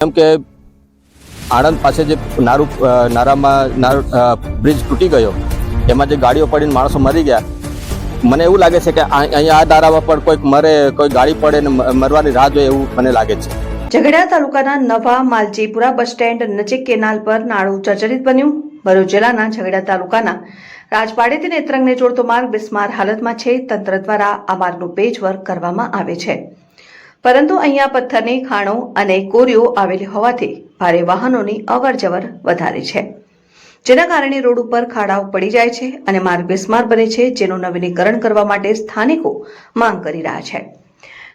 કેમ કે આણંદ પાસે જે નારામાં બ્રિજ તૂટી ગયો, એમાં જે ગાડીઓ પડીને માણસો મરી ગયા, મને એવું લાગે છે કે અહીંયા આ નારામાં પણ કોઈક મરે, કોઈ ગાડી પડે ને મરવાની રાહ જોઈએ એવું મને લાગે છે. ઝઘડિયા તાલુકાના નવા માલજીપુરા બસ સ્ટેન્ડ નજીક કેનાલ પર નાળું જર્જરિત બન્યું. ભરૂચ જિલ્લાના ઝઘડિયા તાલુકાના રાજપાડેથી નેત્રંગને જોડતો માર્ગ બિસ્માર હાલતમાં છે. તંત્ર દ્વારા આ માર્ગનું પેચવર્ક કરવામાં આવે છે, પરંતુ અહીંયા પથ્થરની ખાણો અને કોરીઓ આવેલી હોવાથી ભારે વાહનોની અવરજવર વધારે છે, જેના કારણે રોડ ઉપર ખાડાઓ પડી જાય છે અને માર્ગ બિસ્માર બને છે, જેનું નવીનીકરણ કરવા માટે સ્થાનિકો માંગ કરી રહ્યા છે.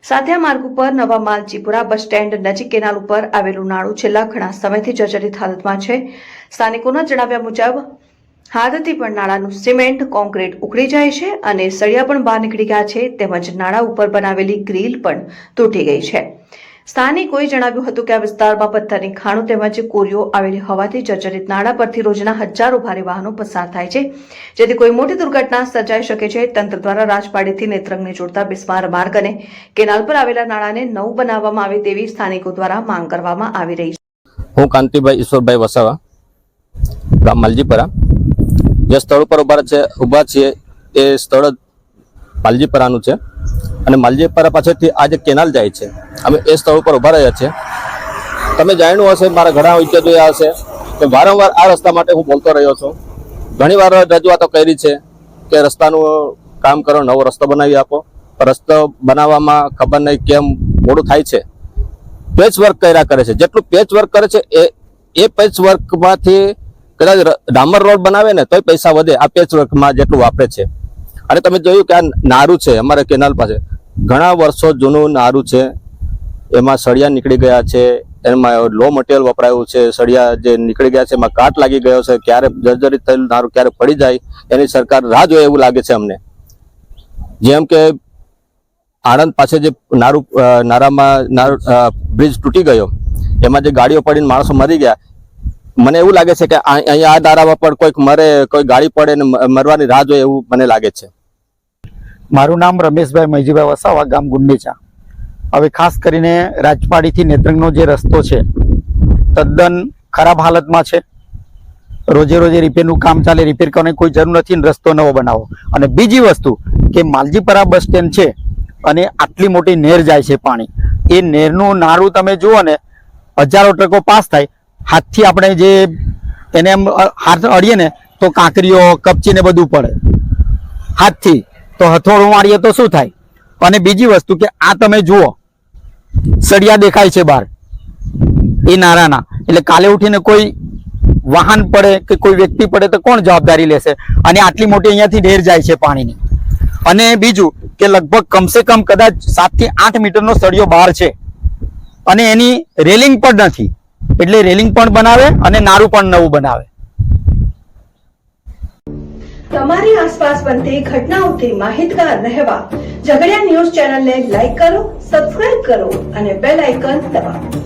સાથે આ માર્ગ ઉપર નવા માલજીપુરા બસ સ્ટેન્ડ નજીક કેનાલ ઉપર આવેલું નાળું છેલ્લા ઘણા સમયથી જર્જરિત હાલતમાં છે. સ્થાનિકોના જણાવ્યા મુજબ હાથથી પણ નાળાનું સિમેન્ટ કોન્ક્રીટ ઉખડી જાય છે અને સળિયા પણ બહાર નીકળી ગયા છે, તેમજ નાળા ઉપર બનાવેલી ગ્રીલ પણ તૂટી ગઈ છે. સ્થાનિકોએ જણાવ્યું હતું કે આ વિસ્તારમાં પથ્થરની ખાણો તેમજ કોરીઓ આવેલી હોવાથી જર્જરિત નાળા પરથી રોજના હજારો ભારે વાહનો પસાર થાય છે, જેથી કોઈ મોટી દુર્ઘટના સર્જાઈ શકે છે. તંત્ર દ્વારા રાજપાડેથી નેત્રંગને જોડતા બિસ્માર માર્ગ અને કેનાલ પર આવેલા નાળાને નવું બનાવવામાં આવે તેવી સ્થાનિકો દ્વારા માંગ કરવામાં આવી રહી છે. હું કાંતિભાઈ ઈશ્વરભાઈ વસાવા, ગામ માલજીપરા. જે સ્થળ ઉપર ઊભા છીએ એ સ્થળ માલજીપરાનું છે અને માલજીપરા પાસેથી આ જે કેનાલ જાય છે, અમે એ સ્થળ ઉપર ઊભા રહ્યા છીએ. તમે જાણ્યું હશે, મારા ઘણા વિડીયો જોયા હશે કે વારંવાર આ રસ્તા માટે હું બોલતો રહ્યો છું. ઘણી વાર રજૂઆતો કરી છે કે રસ્તાનું કામ કરો, નવો રસ્તો બનાવી આપો. રસ્તો બનાવવામાં ખબર નહીં કેમ મોડું થાય છે. પેચવર્ક કર્યા કરે છે. જેટલું પેચવર્ક કરે છે એ પેચવર્કમાંથી કદાચ ડામર રોડ બનાવે ને તોય પૈસા વધે, આ પેચવર્કમાં જેટલું વાપરે છે. અને તમે જોયું કે આ નારું છે અમારે કેનાલ પાસે, ઘણા વર્ષો જૂનું નારું છે. એમાં સળિયા નીકળી ગયા છે, એમાં લો મટીરિયલ વપરાયું છે. સળિયા જે નીકળી ગયા છે એમાં કાટ લાગી ગયો છે. ક્યારે જર્જરિત થયેલું નારું ક્યારે પડી જાય એની સરકાર રાહ જોઈએ એવું લાગે છે અમને. જેમ કે આણંદ પાસે જે નારામાં બ્રિજ તૂટી ગયો, એમાં જે ગાડીઓ પડીને માણસો મરી ગયા, મને એવું લાગે છે કે અહીંયા આ નારામાં પણ કોઈક મરે, કોઈ ગાડી પડે ને મરવાની રાહ જોઈએ એવું મને લાગે છે. મારું નામ રમેશભાઈ મૈજીભાઈ વસાવા, ગામ ગુંડેચા. હવે ખાસ કરીને રાજપાડીથી નેત્રંગનો જે રસ્તો છે તદ્દન ખરાબ હાલતમાં છે. રોજે રોજે રિપેરનું કામ ચાલે, રિપેર કરવાની કોઈ જરૂર નથી, રસ્તો નવો બનાવો. અને બીજી વસ્તુ કે માલજીપરા બસ સ્ટેન્ડ છે અને આટલી મોટી નહેર જાય છે પાણી, એ નહેરનું નાળું તમે જુઓ ને, હજારો ટ્રકો પાસ થાય, હાથથી આપણે જે એને એમ હાથ અડીએ ને તો કાંકરીઓ કપચી ને બધું પડે હાથથી, તો હથોડું મારીએ તો શું થાય. અને બીજી વસ્તુ કે આ તમે જુઓ સળિયા દેખાય છે બહાર એ નારાના, એટલે કાલે ઉઠીને કોઈ વાહન પડે કે કોઈ વ્યક્તિ પડે તો કોણ જવાબદારી લેશે. અને આટલી મોટી અહીંયાથી નહેર જાય છે પાણીની. અને બીજું કે લગભગ કમસે કમ કદાચ 7 થી 8 મીટરનો સળિયો બહાર છે અને એની રેલિંગ પણ નથી, એટલે રેલિંગ પણ બનાવે અને નારું પણ નવું બનાવે. તમારી આસપાસ બનતી ઘટનાઓથી માહિતગાર રહેવા ઝઘડિયા ન્યૂઝ ચેનલને લાઈક કરો, સબસ્ક્રાઇબ કરો અને બેલ આઇકન દબાવો.